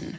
10.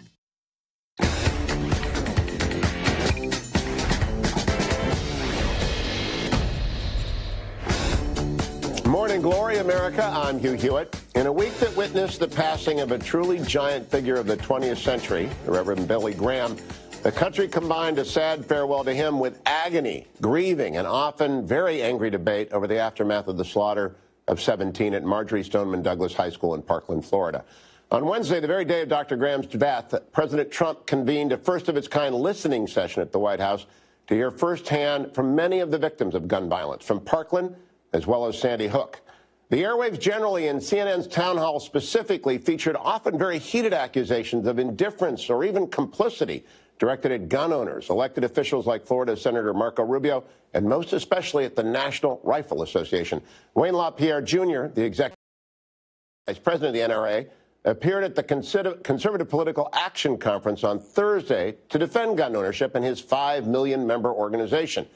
Morning glory, America. I'm Hugh Hewitt. In a week that witnessed the passing of a truly giant figure of the 20th century, the Reverend Billy Graham, the country combined a sad farewell to him with agony, grieving, and often very angry debate over the aftermath of the slaughter of 17 at Marjory Stoneman Douglas High School in Parkland, Florida. On Wednesday, the very day of Dr. Graham's death, President Trump convened a first-of-its-kind listening session at the White House to hear firsthand from many of the victims of gun violence, from Parkland as well as Sandy Hook. The airwaves generally and CNN's town hall specifically featured often very heated accusations of indifference or even complicity directed at gun owners, elected officials like Florida Senator Marco Rubio, and most especially at the National Rifle Association. Wayne LaPierre Jr., the executive vice president of the NRA, appeared at the Conservative Political Action Conference on Thursday to defend gun ownership in his 5 million-member organization.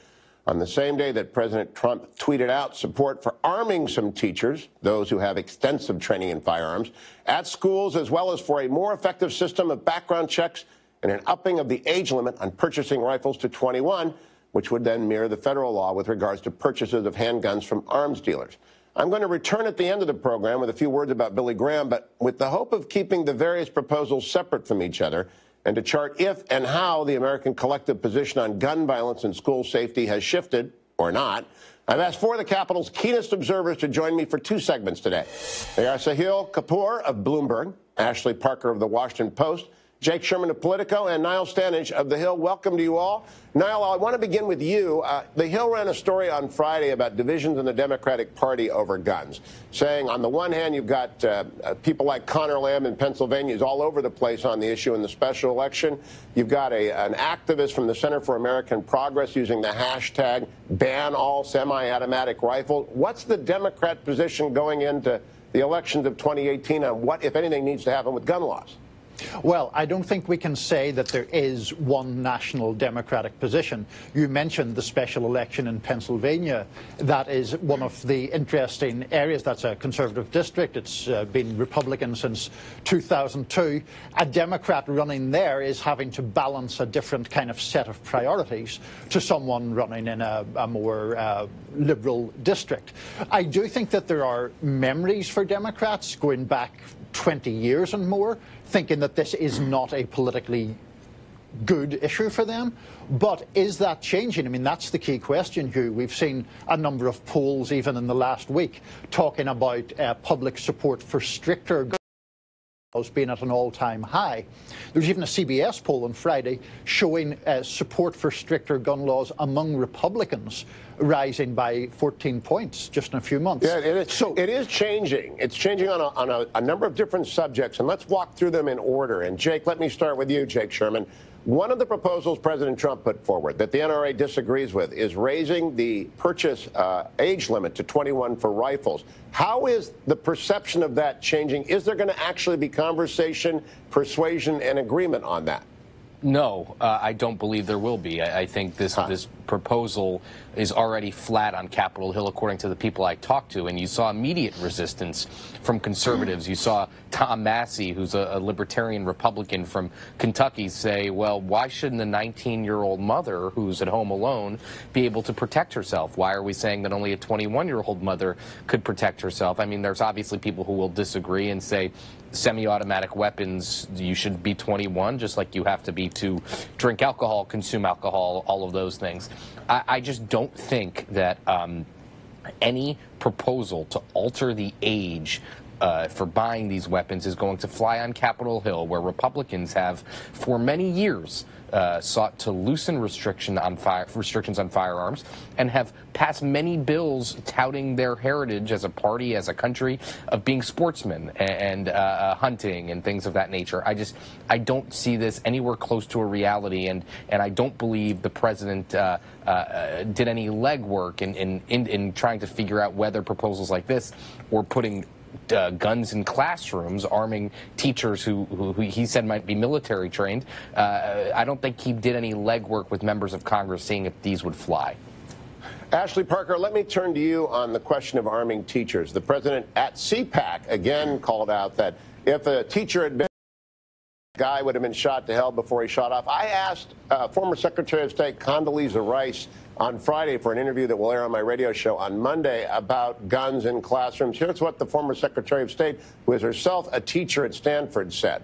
On the same day that President Trump tweeted out support for arming some teachers, those who have extensive training in firearms, at schools, as well as for a more effective system of background checks and an upping of the age limit on purchasing rifles to 21, which would then mirror the federal law with regards to purchases of handguns from arms dealers. I'm going to return at the end of the program with a few words about Billy Graham, but with the hope of keeping the various proposals separate from each other, and to chart if and how the American collective position on gun violence and school safety has shifted, or not, I've asked four of the Capitol's keenest observers to join me for two segments today. They are Sahil Kapur of Bloomberg, Ashley Parker of The Washington Post, Jake Sherman of Politico, and Niles Standish of The Hill. Welcome to you all. Niall, I want to begin with you. The Hill ran a story on Friday about divisions in the Democratic Party over guns, saying on the one hand you've got people like Connor Lamb in Pennsylvania who's all over the place on the issue in the special election. You've got an activist from the Center for American Progress using the hashtag ban all semi-automatic rifles. What's the Democrat position going into the elections of 2018 on what, if anything, needs to happen with gun laws? Well, I don't think we can say that there is one national Democratic position. You mentioned the special election in Pennsylvania. That is one of the interesting areas. That's a conservative district. It's been Republican since 2002. A Democrat running there is having to balance a different kind of set of priorities to someone running in a more liberal district. I do think that there are memories for Democrats going back 20 years and more, thinking that this is not a politically good issue for them. But is that changing? I mean, that's the key question, Hugh. We've seen a number of polls, even in the last week, talking about public support for stricter gun laws being at an all-time high. There was even a CBS poll on Friday showing support for stricter gun laws among Republicans rising by 14 points just in a few months. Yeah, it is. So it is changing. It's changing on a number of different subjects, and let's walk through them in order. And Jake, let me start with you, Jake Sherman. One of the proposals President Trump put forward that the NRA disagrees with is raising the purchase age limit to 21 for rifles. How is the perception of that changing? Is there going to actually be conversation, persuasion, and agreement on that? No, I don't believe there will be. I think this proposal is already flat on Capitol Hill, according to the people I talked to. And you saw immediate resistance from conservatives. You saw Tom Massey, who's a libertarian Republican from Kentucky, say, well, why shouldn't a 19-year-old mother who's at home alone be able to protect herself? Why are we saying that only a 21-year-old mother could protect herself? I mean, there's obviously people who will disagree and say semi-automatic weapons, you should be 21, just like you have to be to drink alcohol, consume alcohol, all of those things. I just don't think that any proposal to alter the age for buying these weapons is going to fly on Capitol Hill, where Republicans have, for many years, sought to loosen restrictions on firearms and have passed many bills touting their heritage as a party, as a country, of being sportsmen and hunting and things of that nature. I don't see this anywhere close to a reality, and I don't believe the president did any legwork in trying to figure out whether proposals like this were putting guns in classrooms, arming teachers who he said might be military trained. I don't think he did any legwork with members of Congress seeing if these would fly. Ashley Parker, let me turn to you on the question of arming teachers. The president at CPAC again called out that if a teacher had been guy would have been shot to hell before he shot off. I asked former Secretary of State Condoleezza Rice on Friday for an interview that will air on my radio show on Monday about guns in classrooms. Here's what the former Secretary of State, who is herself a teacher at Stanford, said.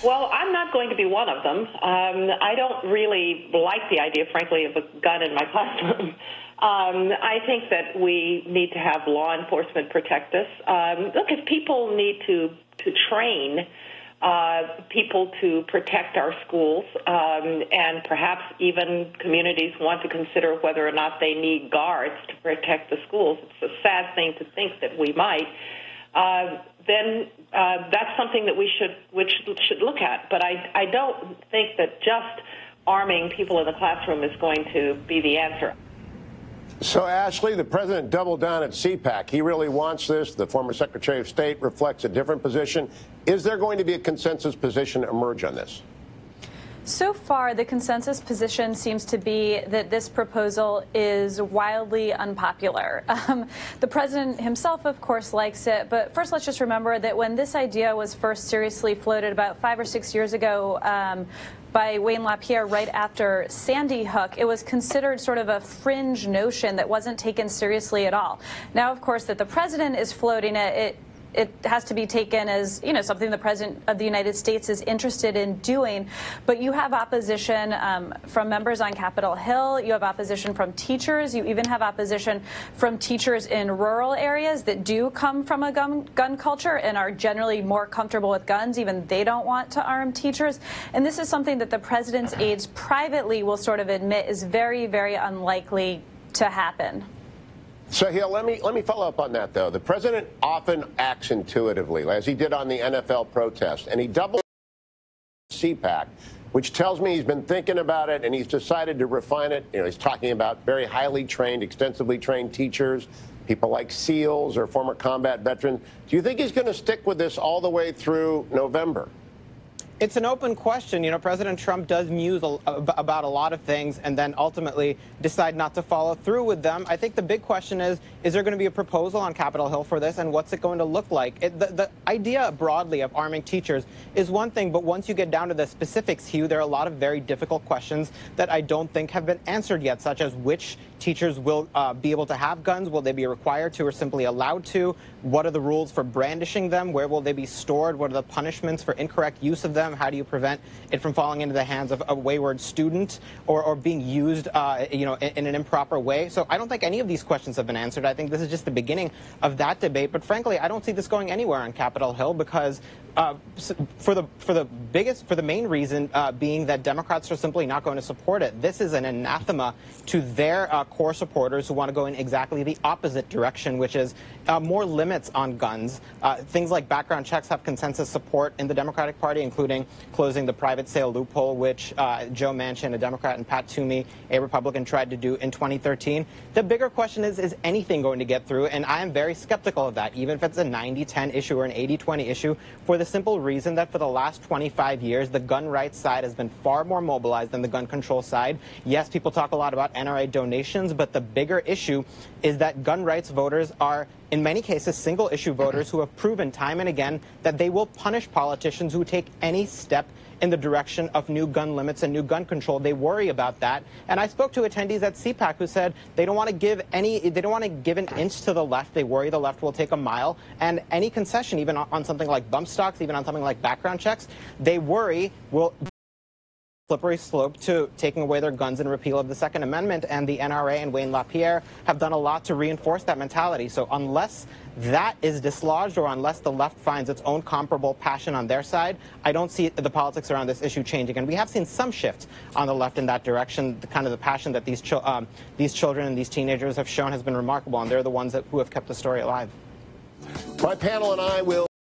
Well, I'm not going to be one of them. I don't really like the idea, frankly, of a gun in my classroom. I think that we need to have law enforcement protect us. Look, if people need to train people to protect our schools, and perhaps even communities want to consider whether or not they need guards to protect the schools, it's a sad thing to think that we might, then that's something that we should look at. But I don't think that just arming people in the classroom is going to be the answer. So, Ashley, the president doubled down at CPAC. He really wants this. The former Secretary of State reflects a different position. Is there going to be a consensus position emerge on this? So far, the consensus position seems to be that this proposal is wildly unpopular. The president himself, of course, likes it. But first, let's just remember that when this idea was first seriously floated about 5 or 6 years ago by Wayne LaPierre right after Sandy Hook, it was considered sort of a fringe notion that wasn't taken seriously at all. Now, of course, that the president is floating it, it has to be taken as, you know, something the president of the United States is interested in doing. But you have opposition from members on Capitol Hill. You have opposition from teachers. You even have opposition from teachers in rural areas that do come from a gun culture and are generally more comfortable with guns. Even they don't want to arm teachers. And this is something that the president's aides privately will sort of admit is very, very unlikely to happen. Sahil, let me follow up on that, though. The president often acts intuitively, as he did on the NFL protest, and he doubled CPAC, which tells me he's been thinking about it and he's decided to refine it. You know, he's talking about very highly trained, extensively trained teachers, people like SEALs or former combat veterans. Do you think he's going to stick with this all the way through November? It's an open question. You know, President Trump does muse about a lot of things and then ultimately decide not to follow through with them. I think the big question is there going to be a proposal on Capitol Hill for this, and what's it going to look like? The idea broadly of arming teachers is one thing, but once you get down to the specifics, Hugh, there are a lot of very difficult questions that I don't think have been answered yet, such as which teachers will be able to have guns, will they be required to or simply allowed to, what are the rules for brandishing them, where will they be stored, what are the punishments for incorrect use of them, how do you prevent it from falling into the hands of a wayward student or being used you know, in an improper way. So I don't think any of these questions have been answered. I think this is just the beginning of that debate. But frankly, I don't see this going anywhere on Capitol Hill because for the main reason being that Democrats are simply not going to support it. This is an anathema to their core supporters who want to go in exactly the opposite direction, which is more limits on guns. Things like background checks have consensus support in the Democratic Party, including closing the private sale loophole, which Joe Manchin, a Democrat, and Pat Toomey, a Republican, tried to do in 2013. The bigger question is anything going to get through? And I am very skeptical of that, even if it's a 90-10 issue or an 80-20 issue, for the simple reason that for the last 25 years, the gun rights side has been far more mobilized than the gun control side. Yes, people talk a lot about NRA donations, but the bigger issue is that gun rights voters are, in many cases, single-issue voters who have proven time and again that they will punish politicians who take any step in the direction of new gun limits and new gun control. They worry about that. And I spoke to attendees at CPAC who said they don't want to give an inch to the left. They worry the left will take a mile. And any concession, even on something like bump stocks, even on something like background checks, they worry will slippery slope to taking away their guns and repeal of the Second Amendment, and the NRA and Wayne LaPierre have done a lot to reinforce that mentality. So unless that is dislodged or unless the left finds its own comparable passion on their side, I don't see the politics around this issue changing. And we have seen some shift on the left in that direction. The kind of the passion that these children and these teenagers have shown has been remarkable, and they're the ones who have kept the story alive. My panel and I will